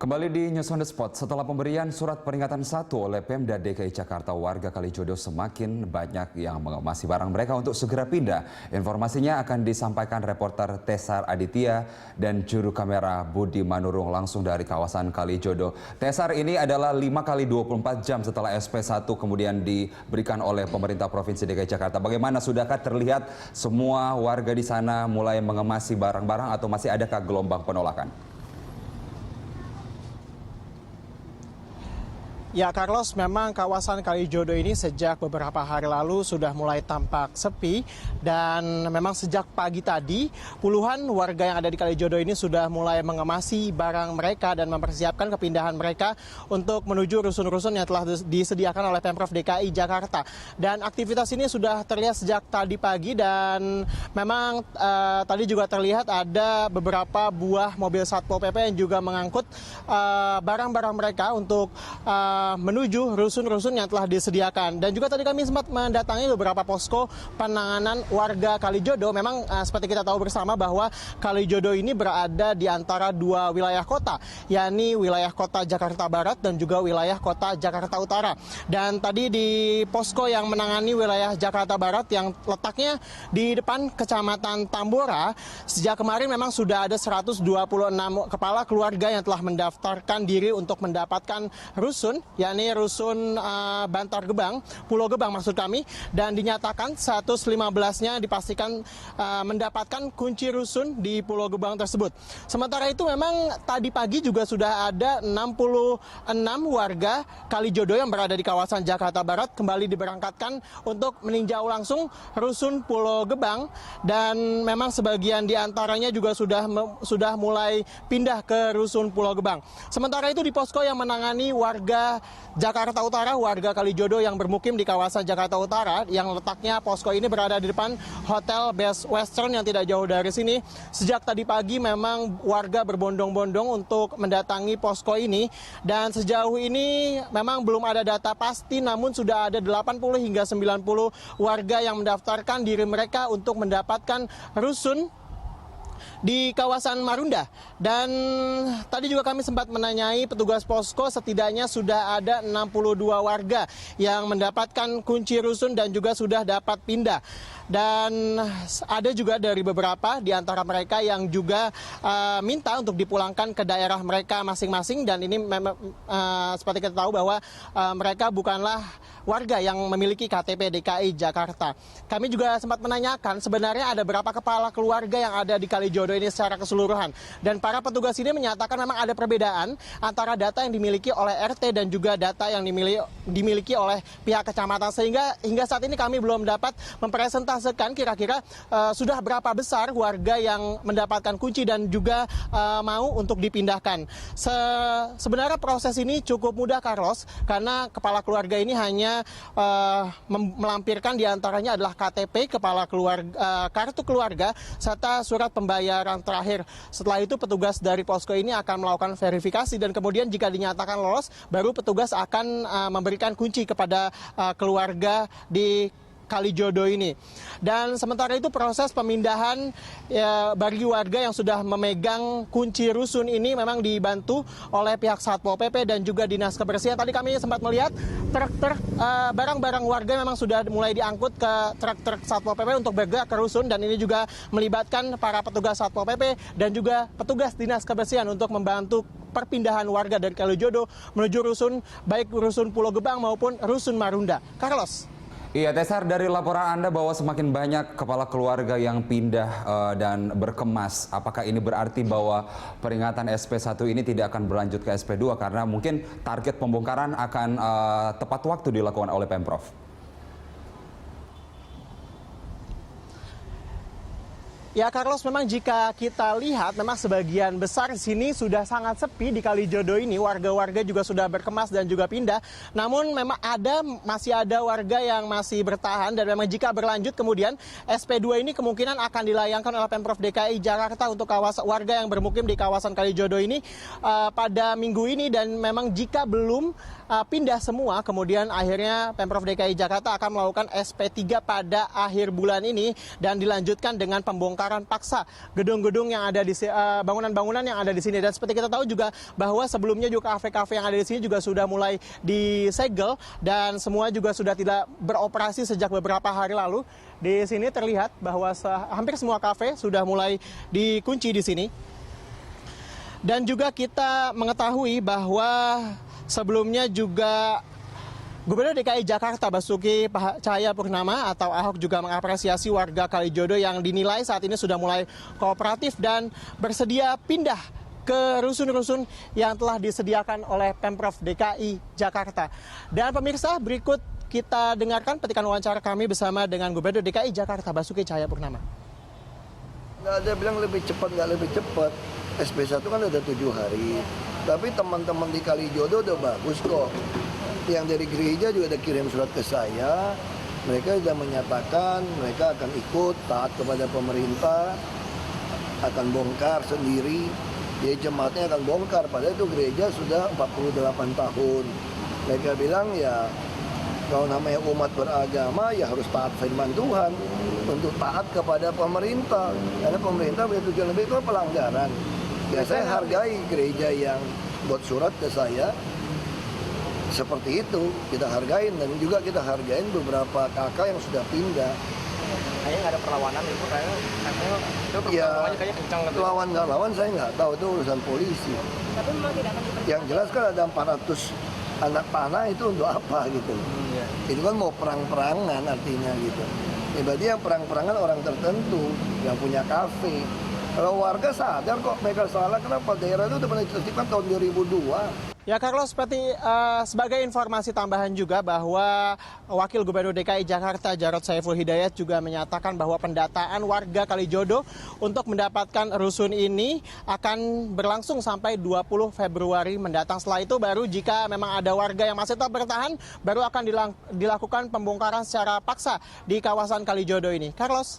Kembali di News on the Spot, setelah pemberian surat peringatan 1 oleh Pemda DKI Jakarta, warga Kalijodo semakin banyak yang mengemasi barang mereka untuk segera pindah. Informasinya akan disampaikan reporter Tesar Aditya dan juru kamera Budi Manurung langsung dari kawasan Kalijodo. Tesar, ini adalah 5 kali 24 jam setelah SP1 kemudian diberikan oleh pemerintah Provinsi DKI Jakarta. Bagaimana, sudahkah terlihat semua warga di sana mulai mengemasi barang-barang atau masih adakah gelombang penolakan? Ya, Carlos, memang kawasan Kalijodo ini sejak beberapa hari lalu sudah mulai tampak sepi dan memang sejak pagi tadi puluhan warga yang ada di Kalijodo ini sudah mulai mengemasi barang mereka dan mempersiapkan kepindahan mereka untuk menuju rusun-rusun yang telah disediakan oleh Pemprov DKI Jakarta. Dan aktivitas ini sudah terlihat sejak tadi pagi dan memang tadi juga terlihat ada beberapa buah mobil Satpol PP yang juga mengangkut barang-barang mereka untuk menuju rusun-rusun yang telah disediakan. Dan juga tadi kami sempat mendatangi beberapa posko penanganan warga Kalijodo. Memang seperti kita tahu bersama bahwa Kalijodo ini berada di antara dua wilayah kota, yakni wilayah kota Jakarta Barat dan juga wilayah kota Jakarta Utara. Dan tadi di posko yang menangani wilayah Jakarta Barat yang letaknya di depan Kecamatan Tambora, sejak kemarin memang sudah ada 126 kepala keluarga yang telah mendaftarkan diri untuk mendapatkan rusun, yakni rusun Bantar Gebang, Pulau Gebang maksud kami, dan dinyatakan 115-nya dipastikan mendapatkan kunci rusun di Pulau Gebang tersebut. Sementara itu memang tadi pagi juga sudah ada 66 warga Kalijodo yang berada di kawasan Jakarta Barat kembali diberangkatkan untuk meninjau langsung rusun Pulau Gebang, dan memang sebagian di antaranya juga sudah mulai pindah ke rusun Pulau Gebang. Sementara itu di posko yang menangani warga Jakarta Utara, warga Kalijodo yang bermukim di kawasan Jakarta Utara, yang letaknya posko ini berada di depan Hotel Best Western yang tidak jauh dari sini. Sejak tadi pagi memang warga berbondong-bondong untuk mendatangi posko ini, dan sejauh ini memang belum ada data pasti, namun sudah ada 80 hingga 90 warga yang mendaftarkan diri mereka untuk mendapatkan rusun di kawasan Marunda. Dan tadi juga kami sempat menanyai petugas posko, setidaknya sudah ada 62 warga yang mendapatkan kunci rusun dan juga sudah dapat pindah. Dan ada juga dari beberapa di antara mereka yang juga minta untuk dipulangkan ke daerah mereka masing-masing, dan ini memang seperti kita tahu bahwa mereka bukanlah warga yang memiliki KTP DKI Jakarta. Kami juga sempat menanyakan sebenarnya ada berapa kepala keluarga yang ada di Kalijodo ini secara keseluruhan. Dan para petugas ini menyatakan memang ada perbedaan antara data yang dimiliki oleh RT dan juga data yang dimiliki oleh pihak kecamatan. Sehingga hingga saat ini kami belum dapat mempresentasikan kira-kira sudah berapa besar warga yang mendapatkan kunci dan juga mau untuk dipindahkan. Sebenarnya proses ini cukup mudah, Carlos, karena kepala keluarga ini hanya melampirkan diantaranya adalah KTP, kepala keluarga, kartu keluarga, serta surat pembayaran terakhir. Setelah itu petugas dari posko ini akan melakukan verifikasi, dan kemudian jika dinyatakan lolos, baru petugas akan memberikan kunci kepada keluarga di Kalijodo ini. Dan sementara itu proses pemindahan bagi warga yang sudah memegang kunci rusun ini memang dibantu oleh pihak Satpol PP dan juga Dinas Kebersihan. Tadi kami sempat melihat truk-truk barang-barang warga memang sudah mulai diangkut ke truk-truk Satpol PP untuk bergerak ke rusun, dan ini juga melibatkan para petugas Satpol PP dan juga petugas Dinas Kebersihan untuk membantu perpindahan warga dari Kalijodo menuju rusun, baik rusun Pulau Gebang maupun rusun Marunda. Carlos. Iya, Tesar, dari laporan Anda bahwa semakin banyak kepala keluarga yang pindah dan berkemas, apakah ini berarti bahwa peringatan SP1 ini tidak akan berlanjut ke SP2 karena mungkin target pembongkaran akan tepat waktu dilakukan oleh Pemprov? Ya, Carlos, memang jika kita lihat memang sebagian besar sini sudah sangat sepi di Kalijodo ini. Warga-warga juga sudah berkemas dan juga pindah. Namun memang masih ada warga yang masih bertahan, dan memang jika berlanjut kemudian SP2 ini kemungkinan akan dilayangkan oleh Pemprov DKI Jakarta untuk warga yang bermukim di kawasan Kalijodo ini pada minggu ini. Dan memang jika belum pindah semua. Kemudian akhirnya Pemprov DKI Jakarta akan melakukan SP3 pada akhir bulan ini dan dilanjutkan dengan pembongkaran paksa gedung-gedung yang ada di bangunan-bangunan yang ada di sini. Dan seperti kita tahu juga bahwa sebelumnya juga kafe-kafe yang ada di sini juga sudah mulai disegel dan semua juga sudah tidak beroperasi sejak beberapa hari lalu. Di sini terlihat bahwa hampir semua kafe sudah mulai dikunci di sini. Dan juga kita mengetahui bahwa sebelumnya juga Gubernur DKI Jakarta Basuki Cahayapurnama atau Ahok juga mengapresiasi warga Kalijodo yang dinilai saat ini sudah mulai kooperatif dan bersedia pindah ke rusun-rusun yang telah disediakan oleh Pemprov DKI Jakarta. Dan pemirsa, berikut kita dengarkan petikan wawancara kami bersama dengan Gubernur DKI Jakarta Basuki Cahayapurnama. Nggak ada bilang lebih cepat, nggak lebih cepat. SP1 kan ada 7 hari. Tapi teman-teman di Kalijodo udah bagus kok. Yang dari gereja juga udah kirim surat ke saya. Mereka sudah menyatakan mereka akan ikut taat kepada pemerintah, akan bongkar sendiri. Jadi jemaatnya akan bongkar, padahal itu gereja sudah 48 tahun. Mereka bilang ya kalau namanya umat beragama ya harus taat firman Tuhan untuk taat kepada pemerintah. Karena pemerintah punya tujuan lebih itu pelanggaran. Ya saya hargai gereja yang buat surat ke saya seperti itu. Kita hargain dan juga kita hargain beberapa kakak yang sudah pindah. Kayaknya nggak ada perlawanan itu kayaknya itu kayaknya kencang gitu. Lawan nggak lawan saya nggak tahu, itu urusan polisi. Tapi memang tidak akan Yang jelas kan ada 400 anak panah itu untuk apa gitu. Itu kan mau perang-perangan artinya gitu. Ya berarti yang perang-perangan orang tertentu yang punya kafe. Kalau warga sadar kok mereka salah, kenapa daerah itu udah pernah ditertibkan tahun 2002. Ya Carlos, sebagai informasi tambahan juga bahwa Wakil Gubernur DKI Jakarta Jarod Saiful Hidayat juga menyatakan bahwa pendataan warga Kalijodo untuk mendapatkan rusun ini akan berlangsung sampai 20 Februari mendatang. Setelah itu baru jika memang ada warga yang masih tetap bertahan, baru akan dilakukan pembongkaran secara paksa di kawasan Kalijodo ini. Carlos.